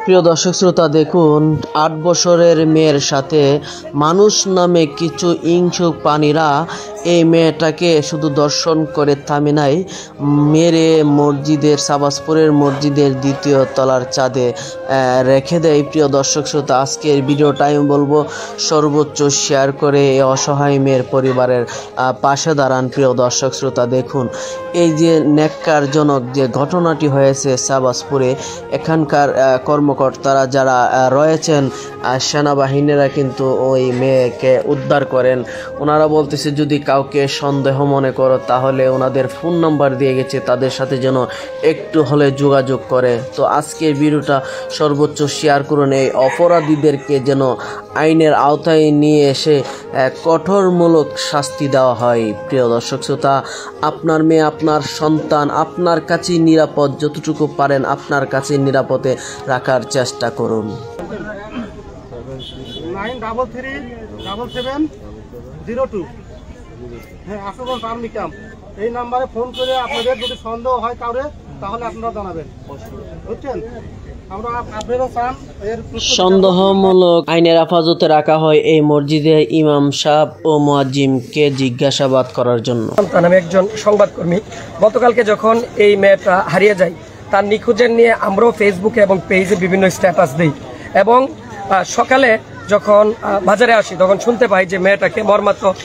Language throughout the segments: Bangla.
প্রিয় দর্শক শ্রোতা, দেখুন ৮ বছরের মেয়ের সাথে মানুষ নামে কিছু হিংসুক প্রাণীরা এই মেয়েটাকে শুধু দর্শন করে থামে নাই, মেরে মসজিদের সাবাসপুরের মসজিদের ২য় তলার ছাদে রেখে দেয়। প্রিয় দর্শক শ্রোতা, আজকের ভিডিওটা আমি বলবো সর্বোচ্চ শেয়ার করে এই অসহায় মেয়ের পরিবারের পাশে দাঁড়ান। প্রিয় দর্শক শ্রোতা, দেখুন এই যে ন্যাক্কারজনক যে ঘটনাটি হয়েছে সাবাসপুরে, এখানকার কর্মকর্তারা যারা রয়েছেন সেনাবাহিনীরা কিন্তু ওই মেয়েকে উদ্ধার করেন। ওনারা বলতেছে যদি কাউকে সন্দেহ মনে করো তাহলে ওনাদের ফোন নাম্বার দিয়ে গেছে, তাদের সাথে যেন একটু হলে যোগাযোগ করে। তো আজকের ভিডিওটা সর্বোচ্চ শেয়ার করুন, এই অপরাধীদেরকে যেন আইনের আওতায় নিয়ে এসে কঠোরমূলক শাস্তি দেওয়া হয়। প্রিয় দর্শক শ্রোতা, আপনার মেয়ে, আপনার সন্তান আপনার কাছেই নিরাপদ, যতটুকু পারেন আপনার কাছে নিরাপদে রাখার চেষ্টা করুন। 9337702 হ্যাঁ আশুগঞ্জ আর্মি ক্যাম্প, এই নাম্বারে ফোন করে আপনাদের যদি সন্দেহ হয় কাউরে তাহলে আপনারা জানাবেন, বুঝছেন? সন্দেহমূলক আইনের হেফাজতে রাখা হয় এই মসজিদে ইমাম সাহেব ও মুয়াজ্জিমকে জিজ্ঞাসাবাদ করার জন্য। আমি একজন সংবাদকর্মী। গতকালকে যখন এই মেয়েটা হারিয়ে যায়, তার নিখোঁজের নিয়ে আমরাও ফেসবুকে এবং পেজে বিভিন্ন স্ট্যাটাস দিই, এবং সকালে যখন বাজারে আসি তখন শুনতে পাই যে মেয়েটাকে মর্মান্তিক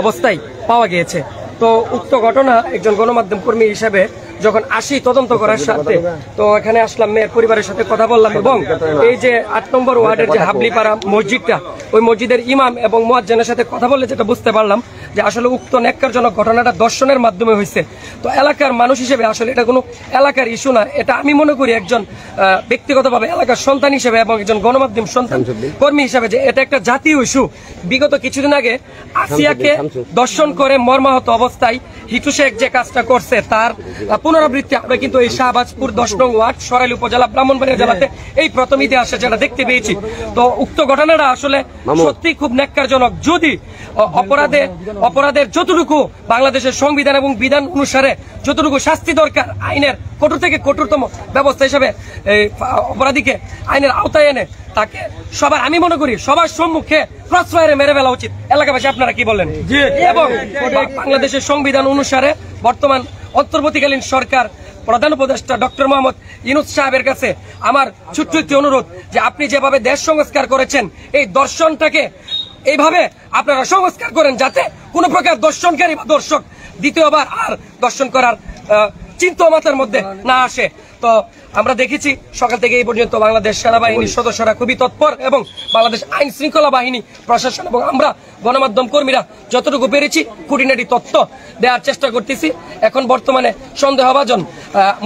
অবস্থায় পাওয়া গিয়েছে। তো উক্ত ঘটনা একজন গণমাধ্যম কর্মী হিসেবে যখন আসি তদন্ত করার সাথে, তো এখানে আসলাম, মেয়ের পরিবারের সাথে কথা বললাম, এবং এই যে ৮ নম্বর ওয়ার্ডের যে হাবলিপাড়া মসজিদটা, ওই মসজিদের ইমাম এবং মুয়াজ্জিনের সাথে কথা বললে যেটা বুঝতে পারলাম যে আসলে উক্ত ন্যাক্কারজনক ঘটনাটা দর্শনের মাধ্যমে হয়েছে। তো এলাকার মানুষ হিসেবে আসলে এটা কোনো এলাকার ইস্যু না, এটা আমি মনে করি একজন ব্যক্তিগতভাবে এলাকার সন্তান হিসেবে এবং একজন গণমাধ্যম সন্তান কর্মী হিসেবে যে এটা একটা জাতীয় ইস্যু। বিগত কিছুদিন আগে আসিয়াকে দর্শন করে মর্মাহত অবস্থায় হিটু শেখ যে কাজটা করছে তার পুনরাবৃত্তি আমরা কিন্তু এই শাহবাজপুর ১০ নং ওয়ার্ড সরাইল উপজেলা ব্রাহ্মণবাড়িয়া জেলাতে এই প্রথম ইতিহাসে যেটা দেখতে পেয়েছি। তো উক্ত ঘটনাটা আসলে সত্যি খুব ন্যাক্কারজনক। যদি অপরাধের যতটুকু বাংলাদেশের সংবিধান এবং বিধান অনুসারে যতটুকু শাস্তি দরকার, আইনের কঠোর থেকে কঠোরতম ব্যবস্থা হিসেবে অপরাধীকে আইনের আওতায় এনে তাকে সবার, আমি মনে করি সবার সম্মুখে প্রশ্রয়ে মেরে ফেলা উচিত। এলাকাবাসী আপনারা কি বলেন? এবং বাংলাদেশের সংবিধান অনুসারে বর্তমান অন্তর্বর্তীকালীন সরকার প্রধান উপদেষ্টা ডক্টর মোহাম্মদ ইউনূস সাহেবের কাছে আমার ছোট্ট একটি অনুরোধ যে আপনি যেভাবে দেশ সংস্কার করেছেন এই দর্শনটাকে এইভাবে আপনারা সংস্কার করেন যাতে কোনো প্রকার দর্শনকারী বা দর্শক দ্বিতীয়বার আর দর্শন করার চিন্তা মাথার মধ্যে না আসে। তো আমরা দেখেছি সকাল থেকে এই পর্যন্ত বাংলাদেশ সেনাবাহিনীর সদস্যরা খুবই তৎপর, এবং বাংলাদেশ আইন শৃঙ্খলা বাহিনী, প্রশাসন এবং আমরা গণমাধ্যম কর্মীরা যতটুকু পেরেছি খুঁটিনাটি তথ্য দেওয়ার চেষ্টা করতেছি। এখন বর্তমানে সন্দেহভাজন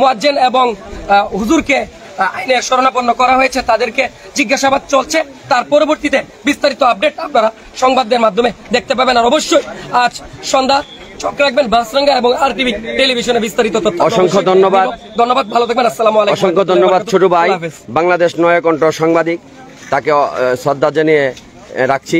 মুয়াজ্জিন এবং হুজুরকে আইনের শরণাপন্ন করা হয়েছে, তাদেরকে জিজ্ঞাসাবাদ চলছে। তার পরবর্তীতে বিস্তারিত আপডেট আপনারা সংবাদের মাধ্যমে দেখতে পাবেন। আর অবশ্যই আজ সন্ধ্যা চোখ রাখবেন বাসরাঙ্গা এবং আরটিভি টেলিভিশনে বিস্তারিত তথ্য। অসংখ্য ধন্যবাদ, ভালো থাকবেন। আসসালামু আলাইকুম। অসংখ্য ধন্যবাদ ছোট ভাই, বাংলাদেশ নয়া কণ্ঠ সাংবাদিক, তাকে শ্রদ্ধা জানিয়ে রাখছি।